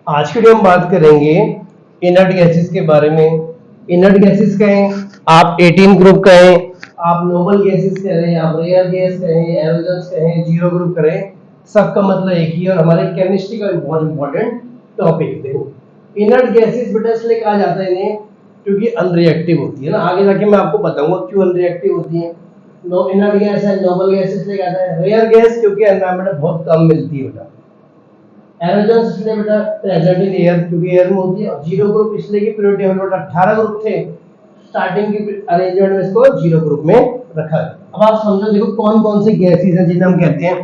आज की वीडियो हम बात करेंगे इनर्ट गैसेस के बारे में। इनर्ट गैसेस कहें, आप 18 ग्रुप कहें, आप नोबल गैसेस कहें, आप रेयर गैस कहें, एरोजन्स कहें, जीरो ग्रुप करें, सबका मतलब एक ही है और हमारे केमिस्ट्री का बहुत इंपॉर्टेंट टॉपिक है। इनर्ट गैसेस बेटा इसलिए कहा जाता है इन्हें क्योंकि अनरिएक्टिव होती है ना। आगे जाके मैं आपको बताऊंगा क्यों अनरिएक्टिव होती है। नो इनर्ट गैस है, नोबल गैस इसलिए कहता है। रेयर गैस क्योंकि एनवायरनमेंट में बहुत कम मिलती है बेटा। एरोजन्स इसलिए बेटा प्रेजेंट इन एयर क्योंकि एयर में होती है। और जीरो ग्रुप इसलिए कि पीरियोडिक टेबल में 18 ग्रुप थे, स्टार्टिंग की अरेंजमेंट में इसको जीरो ग्रुप में रखा है। अब आप समझो, देखो कौन कौन सी गैसेस हैं जिन्हें हम कहते हैं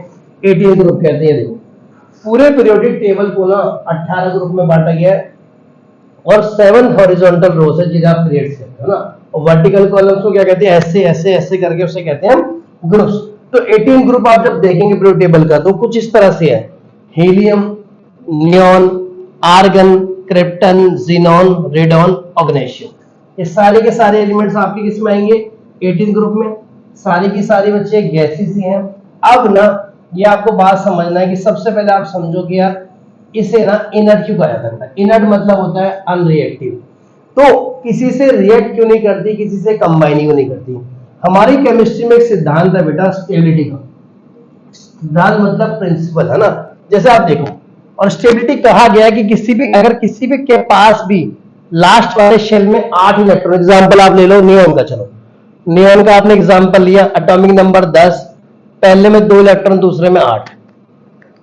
18 ग्रुप कहते हैं। देखो पूरे पीरियोडिक टेबल को ना 18 ग्रुप में बांटा गया है और 7 हॉरिजॉन्टल रोज है जिन्हें आप पीरियड्स कहते हो ना। और वर्टिकल कॉलम्स को क्या कहते हैं, ऐसे ऐसे ऐसे करके उसे कहते हैं हम ग्रुप्स। तो 18 ग्रुप आप जब देखेंगे पीरियोडिक टेबल का तो कुछ इस तरह से है। Helium, neon, argon, krypton, xenon, radon, oganesson, ये सारे के सारे एलिमेंट्स आपके किस में आएंगे 18 ग्रुप में। सारी की सारी बच्चे गैसेस ही हैं। अब ना ये आपको बात समझना है कि सबसे पहले आप समझो कि यार इसे ना इनर्ट क्यों कहा जाता है। इनर्ट मतलब होता है अनरिएक्टिव। तो किसी से रिएक्ट क्यों नहीं करती, किसी से कंबाइन क्यों नहीं करती। हमारी केमिस्ट्री में एक सिद्धांत है बेटा स्टेबिलिटी का। सिद्धांत मतलब प्रिंसिपल है ना। जैसे आप देखो, और स्टेबिलिटी कहा गया है कि किसी भी अगर किसी भी के पास भी लास्ट वाले शेल में 8 इलेक्ट्रॉन, एग्जांपल आप ले लो नियॉन का। चलो नियॉन का आपने एग्जांपल लिया, एटॉमिक नंबर 10, पहले में 2 इलेक्ट्रॉन, दूसरे में 8,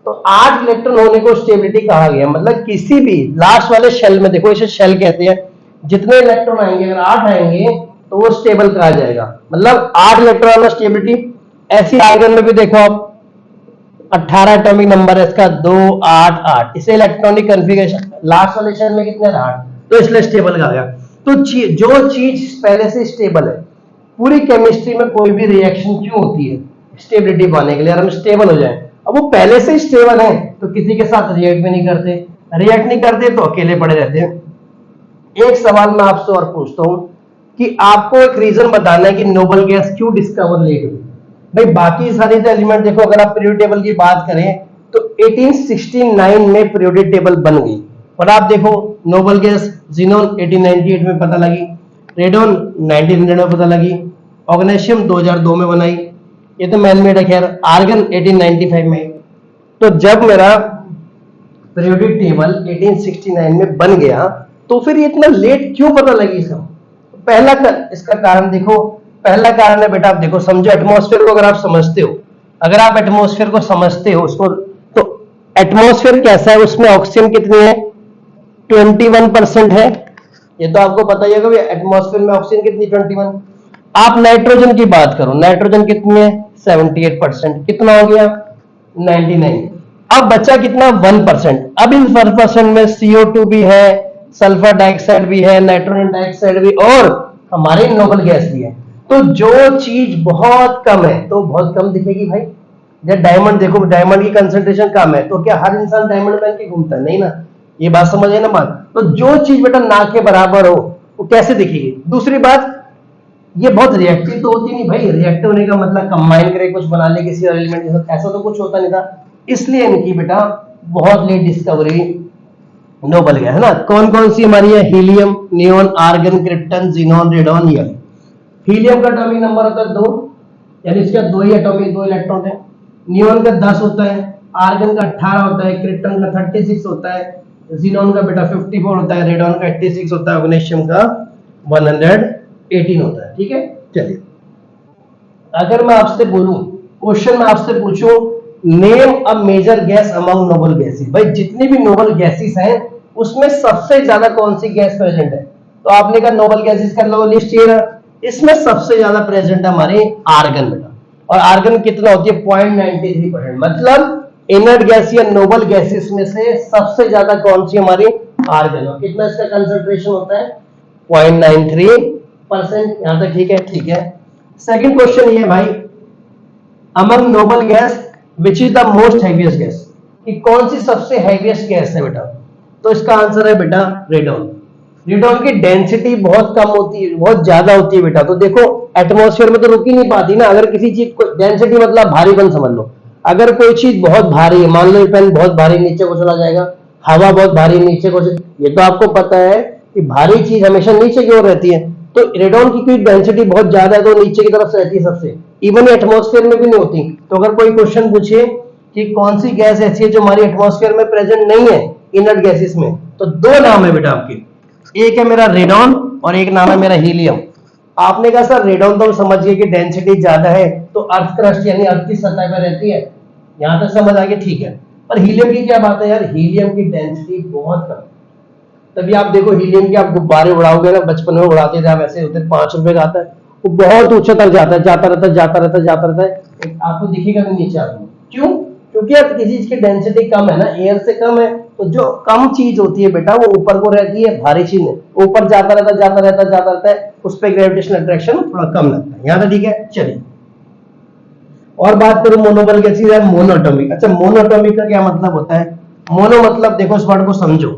तो 8 इलेक्ट्रॉन होने को स्टेबिलिटी कहा गया। मतलब किसी भी लास्ट वाले शेल में, देखो इसे शेल कहते हैं, जितने इलेक्ट्रॉन आएंगे अगर 8 आएंगे तो वो स्टेबल कहा जाएगा। मतलब 8 इलेक्ट्रॉन में स्टेबिलिटी। ऐसी आर्गन में भी देखो आप 18 एटॉमिक नंबर है इसका, 2 8 8, इसे इलेक्ट्रॉनिक कन्फिगरेशन लास्ट वाले शेल में कितने 8, तो इसलिए स्टेबल कहा गया। तो जो चीज पहले से स्टेबल है, पूरी केमिस्ट्री में कोई भी रिएक्शन क्यों होती है, स्टेबिलिटी पाने के लिए, और हम स्टेबल हो जाए। अब वो पहले से स्टेबल है तो किसी के साथ रिएक्ट भी नहीं करते, रिएक्ट नहीं करते तो अकेले पड़े रहते हैं। एक सवाल मैं आपसे और पूछता हूं कि आपको एक रीजन बताना है कि नोबल गैस क्यों डिस्कवर लेट हुई। भाई बाकी सारे जो एलिमेंट देखो, अगर आप पीरियोडिक टेबल की बात करें तो 1869 में पीरियोडिक टेबल बन गई। और आप देखो नोबल गैस जीनॉन 1898 में पता लगी, रेडॉन 1900 में पता लगी, ऑग्नेशियम 2002 में बनाई, ये तो मैन मेड है खैर, आर्गन 1895 में। तो जब मेरा पीरियोडिक टेबल 1869 में बन गया तो फिर इतना लेट क्यों पता लगी इसका। पहला इसका कारण देखो, पहला कारण है बेटा, आप देखो समझो एटमॉस्फेयर को। अगर आप समझते हो, अगर आप एटमॉस्फेयर को समझते हो उसको, तो एटमॉस्फेयर कैसा है, उसमें ऑक्सीजन कितनी है 21% है। ये तो आपको पता ही होगा भी एटमॉस्फेयर में ऑक्सीजन कितनी 21। आप नाइट्रोजन की बात करो, नाइट्रोजन कितनी है 78%, कितना हो गया 99। अब बचा कितना 1%। अब इन 1% में CO2 भी है, सल्फर डाइऑक्साइड भी है, नाइट्रोजन डाइऑक्साइड भी, और हमारी नोबल गैस भी है। तो जो चीज बहुत कम है तो बहुत कम दिखेगी भाई। जब डायमंड देखो, डायमंड की कंसंट्रेशन कम है तो क्या हर इंसान डायमंड पहन के घूमता है, नहीं ना। ये बात समझ है ना बात। तो जो चीज बेटा ना के बराबर हो वो कैसे दिखेगी। दूसरी बात, ये बहुत रिएक्टिव तो होती नहीं भाई। रिएक्टिव होने का मतलब कंबाइन करे कुछ बना ले किसी और एलिमेंट के साथ, ऐसा तो कुछ होता नहीं था। इसलिए इनकी बेटा बहुत लेट डिस्कवरी नोबल गैस है ना। कौन कौन सी हमारी है, helium, neon, argon, krypton, xenon, radon, ये। हीलियम का एटॉमिक नंबर होता है 2, यानी इसका 2 ही एटॉमिक 2 इलेक्ट्रॉन है। नियॉन का 10 होता है, आर्गन का 18 होता है, क्रिप्टन का 36 होता है, जीनॉन का बेटा 54 होता है, रेडॉन का 86 होता है, ऑग्नेशियम का 118 होता है। ठीक है, चलिए अगर मैं आपसे बोलूं, क्वेश्चन में आपसे पूछूं name a major gas among noble gases, भाई जितनी भी नोबल गैसेस हैं उसमें सबसे ज्यादा कौन सी गैस प्रेजेंट है, तो आपने कहा नोबल गैसेस का लो लिस्ट ये, इसमें सबसे ज्यादा प्रेजेंट है हमारी आर्गन बेटा। और आर्गन कितना होती है 0.93%। मतलब इनर्ट गैस या नोबल गैसेस में से सबसे ज्यादा कौन सी हमारी आर्गन। और कितना इसका कंसंट्रेशन होता है 0.93%। यहां तक ठीक है, ठीक है। सेकंड क्वेश्चन ये भाई, among noble gas which is the most heaviest gas, कि कौन सी सबसे हैवीएस्ट गैस है बेटा, तो इसका आंसर है बेटा रेडॉन। रेडॉन की डेंसिटी बहुत कम होती है, बहुत ज्यादा होती है बेटा। तो देखो एटमॉस्फेयर में तो रुक ही नहीं पाती ना। अगर किसी चीज को डेंसिटी मतलब भारीपन समझ लो, अगर कोई चीज बहुत भारी है, मान लो पेन बहुत भारी नीचे को चला जाएगा, हवा बहुत भारी नीचे को, ये तो आपको पता है कि भारी चीज हमेशा नीचे की ओर रहती है, तो रेडॉन की क्योंकि डेंसिटी बहुत ज्यादा है तो नीचे की तरफ से रहती है सबसे, इवन एटमॉस्फेयर में भी नहीं होती। तो अगर कोई क्वेश्चन पूछे कि कौन सी गैस ऐसी है जो हमारी एटमॉस्फेयर में प्रेजेंट नहीं है इनर्ट गैसेस में, तो दो नाम है बेटा आपके, एक है मेरा रेडॉन और एक नाम है मेरा हीलियम। आपने कहा सर रेडॉन तो हम समझ गए कि डेंसिटी ज्यादा है तो अर्थ क्रस्ट यानी अर्थ की सतह पर रहती है, यहां तक समझ आ गया, ठीक है। पर हीलियम की क्या बात है यार, हीलियम की डेंसिटी बहुत कम, तभी आप देखो हीलियम के आप गुब्बारे उड़ाओगे ना, बचपन में उड़ाते थे आप, ऐसे होते 5 रुपए का आता है, वो बहुत ऊंचे तक जाता है, जाता रहता है जाता रहता है जाता रहता है, आपको दिखेगा नहीं नीचे आपको, क्यों? क्योंकि यार किसी चीज की डेंसिटी कम है ना, एयर से कम है, तो जो कम चीज होती है बेटा वो ऊपर को रहती है, भारी चीज है ऊपर जाता रहता है जाता रहता है जाता रहता है, उस पर ग्रेविटेशनल अट्रैक्शन थोड़ा कम लगता है, यहाँ तक ठीक है। चलिए और बात करूं मोनोबल गैसेस या मोनोएटॉमिक। अच्छा मोनोएटॉमिक का क्या मतलब होता है? मोनो मतलब देखो इस वर्ड को समझो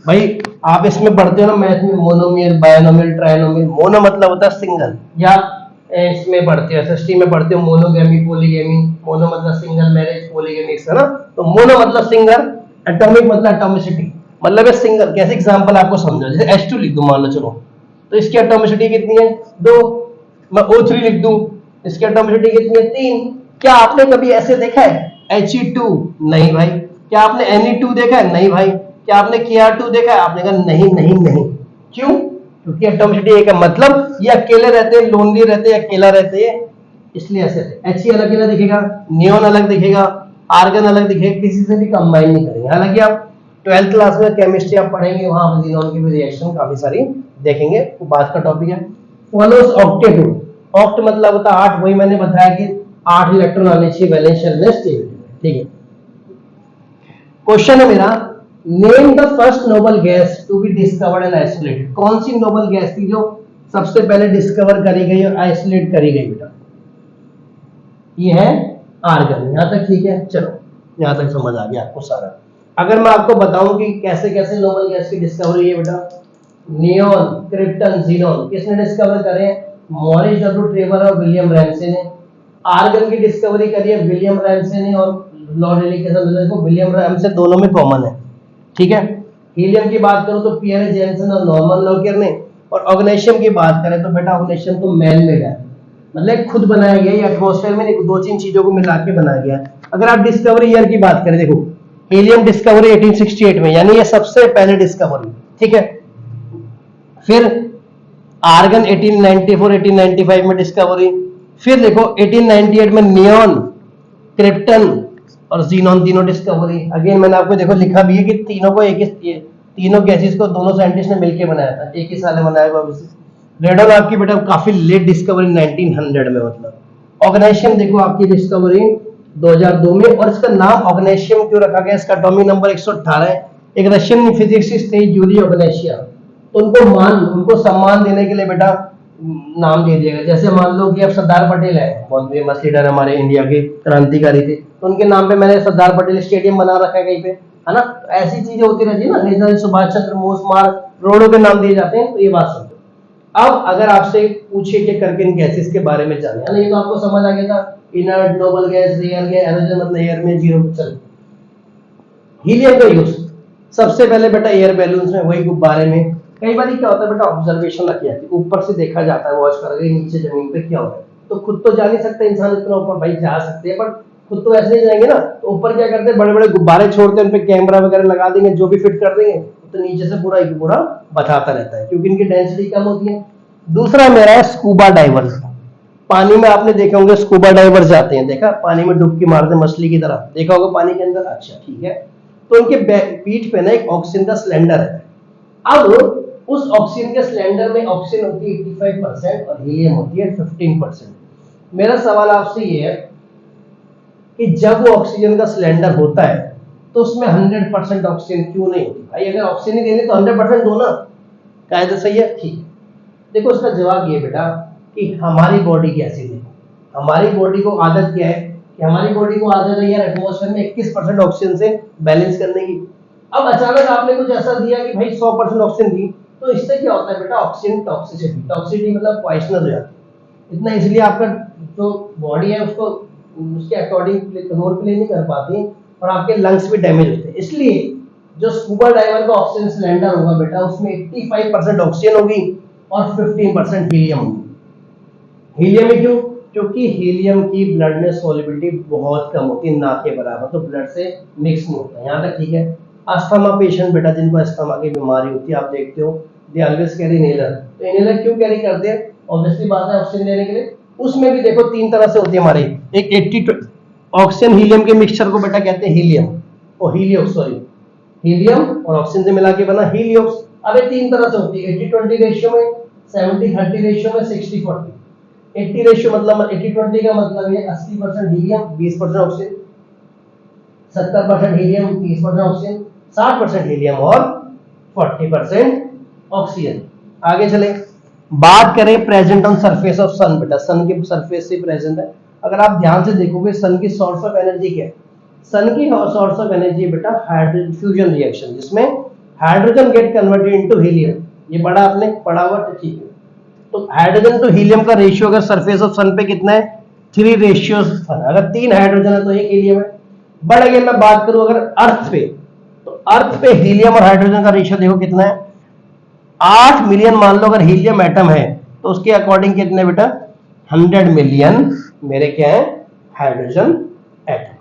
भाई, आप इसमें पढ़ते हो ना मैथ में मोनोमियल बायनोमियल ट्राइनोमियल, मोनो मतलब होता है सिंगल, या इसमें पढ़ते हो एसएसटी में पढ़ते हो मोनोगेमी पॉलीगेमी, मोनो मतलब सिंगल मैरिज पॉलीगेमी, है ना। तो मोनो मतलब सिंगल, एटॉमिक मतलब एटॉमिसिटी, मतलब है सिंगल। कैसे एग्जांपल आपको समझो, जैसे H2 लिख दूं मान लो, चलो तो इसकी एटॉमिसिटी कितनी है 2, मैं O3 लिख दूं इसकी एटॉमिसिटी कितनी है 3। क्या आपने कभी ऐसे देखा है He2? नहीं भाई। क्या आपने Ne2 देखा है? नहीं भाई। क्या आपने Kr2 देखा है? आपने कहा नहीं नहीं नहीं। क्यों? क्योंकि एटॉमिसिटी एक है, मतलब ये अकेले रहते हैं, लोनली रहते हैं, अकेला रहते हैं, इसलिए ऐसे He अलग अलग दिखेगा, नियोन अलग दिखेगा, आर्गन अलग दिखेगा, किसी से भी कंबाइन नहीं करेंगे। हालांकि आप 12th क्लास में केमिस्ट्री आप पढ़ेंगे, वहां पर जिनोन की भी रिएक्शन काफी सारी देखेंगे, वो बात का टॉपिक है। फॉलोस ऑक्टेट, ऑक्ट मतलब होता है 8, वही मैंने बताया कि 8 इलेक्ट्रॉन आने चाहिए वैलेंस शेल में स्टेबिलिटी, ठीक है। क्वेश्चन है मेरा, name the first noble gas to be discovered and isolated. कौन सी नोबल गैस थी जो सबसे पहले डिस्कवर करी गई और आइसोलेट करी गई बेटा? ये है आर्गन। यहां तक ठीक है, चलो यहां तक समझ आ गया आपको सारा। अगर मैं आपको बताऊं कि कैसे कैसे नोबल गैस की डिस्कवरी है बेटा, नियोन, क्रिप्टन, जीनोन किसने डिस्कवर करे? मॉरिस डब्ल्यू ट्रेवर और विलियम रैमसे ने। आर्गन की डिस्कवरी करी है विलियम रैमसे ने और लॉर्ड रेले के साथ, देखो विलियम रैमसे दोनों में कॉमन है, ठीक है। हीलियम की बात करूं तो पियर जेनसन और नॉर्मन लॉकियर ने, और ऑर्गेनाइशियम की बात करें तो बेटा ऑर्गेनाइशियम तो मैन मेड है, मतलब खुद बनाया गया है, एटमॉस्फेयर में दो तीन चीजों को मिला के बनाया गया है। अगर आप डिस्कवरी ईयर की बात करें, देखो हीलियम डिस्कवरी 1868 में, यानी ये सबसे पहले डिस्कवरी, ठीक है। फिर आर्गन 1894 1895 में डिस्कवरी। फिर देखो 1898 में नियोन, क्रिप्टन और जीनोन, तीनों डिस्कवरी। अगेन मैंने आपको देखो लिखा भी है कि तीनों को एक ही, तीनों गैसेस को दोनों साइंटिस्ट ने मिलकर बनाया था, एक ही साल में बनाया हुआ। रेडॉन आपकी बेटा काफी लेट डिस्कवरी 1900 में, मतलब ऑर्गेनाइशियम देखो आपकी डिस्कवरी 2002 में, और इसका नाम ऑर्गेनाइशियम क्यों रखा गया? इसका एटॉमिक नंबर 118 है। एक रशियन फिजिसिस्ट थे यूरी ऑर्गेनाइशिया, तो उनको सम्मान देने के लिए बेटा नाम दे दिया गया। जैसे मान लो कि अब सरदार पटेल है, बहुत फेमस लीडर हमारे इंडिया के, क्रांतिकारी थे, तो उनके नाम पे मैंने सरदार पटेल स्टेडियम बना रखा है कहीं पे, है ना। तो ऐसी चीजें होती रहती है ना, नेताजी सुभाष चंद्र बोस मार्ग रोडों के नाम दिए जाते हैं, तो ये बात समझो। अब अगर आपसे पूछे कि करके इन गैसेस के बारे में जाने, है ना, ये तो आपको समझ आ गया था, inert, noble gas, rare gas, aerogen मतलब एयर में जीरो। चल हीलियम का यूज सबसे पहले बेटा एयर बैलून्स में, वही गुब्बारे में। कई बार क्या होता है बेटा, ऑब्जर्वेशन रखी जाती है, ऊपर से देखा जाता है, वॉच करके नीचे जमीन पे क्या हो रहा है, तो खुद तो जा नहीं सकते इंसान इतना ऊपर, भाई जा सकते हैं पर खुद तो ऐसे नहीं जाएंगे ना, तो ऊपर क्या करते हैं, बड़े बड़े गुब्बारे छोड़ते हैं, उन पे कैमरा वगैरह लगा देंगे, जो भी फिट कर देंगे, तो नीचे से पूरा एक पूरा बताता रहता है, क्योंकि इनकी डेंसिटी कम होती है। दूसरा मेरा है स्कूबा डाइवर्स। पानी में आपने देखे होंगे स्कूबा डाइवर्स जाते हैं, देखा पानी में डुबकी मारते मछली की तरह, देखा होगा पानी के अंदर, अच्छा ठीक है। तो उनके पीठ पे ना एक ऑक्सीजन का सिलेंडर है। अब उस ऑक्सीजन के सिलेंडर में ऑक्सीजन होती है 85% और हीलियम होती है 15%। मेरा सवाल आपसे ये है कि जब वो ऑक्सीजन का सिलेंडर होता है तो उसमें 100% ऑक्सीजन क्यों नहीं होती? भाई अगर ऑक्सीजन ही देनी तो 100% दो ना, कायदा सही है, ठीक। देखो इसका जवाब ये बेटा कि हमारी बॉडी कैसी है, हमारी बॉडी को आदत क्या है कि हमारी बॉडी को आदत है यार एटमॉस्फेयर में 21% ऑक्सीजन से बैलेंस करने की। अब अचानक आपने कुछ ऐसा दिया कि भाई 100% ऑक्सीजन दी, तो इससे क्या होता है बेटा, ऑक्सीजन टॉक्सिसिटी, टॉक्सिसिटी मतलब पॉइजनस हो जाती है इतना, इसलिए आपका जो बॉडी है उसको उसके अकॉर्डिंग रोल प्ले नहीं कर पाती और आपके लंग्स भी डैमेज होते हैं। इसलिए जो स्कूबा डाइवर का ऑक्सीजन सिलेंडर होगा बेटा उसमें 85% ऑक्सीजन होगी और 15% हीलियम होगी। हीलियम में क्यों? क्योंकि हीलियम की ब्लड में सॉल्युबिलिटी बहुत कम होती है, ना के बराबर, तो ब्लड से मिक्स नहीं होता। यहाँ तक ठीक है। अस्थमा पेशेंट बेटा जिनको अस्थमा की बीमारी होती है, आप देखते हो दे ऑलवेज कैरी इनहेलर। तो इनहेलर क्यों कैरी करते हैं? ऑब्वियसली बात है ऑक्सीजन लेने के लिए। उसमें भी देखो तीन तरह से होती है हमारी, एक 80 ऑक्सीजन हीलियम के मिक्सचर को बेटा कहते हैं हीलियम और हीलियोक्स, सॉरी हीलियम और ऑक्सीजन से मिला के बना हीलियोक्स। अब ये तीन तरह से होती है, 80-20 रेशियो में, 70-30 रेशियो में, 60-40। 80 रेशियो मतलब 80-20 का मतलब है 80% helium 20% oxygen, 70% helium 30% oxygen, 60% helium और 40% ऑक्सीजन। आगे चले, बात करें प्रेजेंट ऑन सरफेस ऑफ सन। बेटा सन के सरफेस से प्रेजेंट है। अगर आप ध्यान से देखोगे सन की सोर्स ऑफ एनर्जी क्या है? सन की सोर्स ऑफ एनर्जी बेटा हाइड्रोजन फ्यूजन रिएक्शन, जिसमें hydrogen get converted into helium. ये बड़ा आपने पढ़ा हुआ, ठीक है। तो हाइड्रोजन टू हीलियम का रेशियो अगर सरफेस ऑफ सन पे कितना है? 3:1। अगर 3 हाइड्रोजन है तो 1 हीलियम है। बट अगर मैं बात करूं अगर अर्थ पे, तो अर्थ पे हीलियम और हाइड्रोजन का रेशियो देखो कितना है? 8 मिलियन मान लो अगर हीलियम एटम है तो उसके अकॉर्डिंग कितने बेटा? 100 मिलियन मेरे क्या है? Hydrogen atom.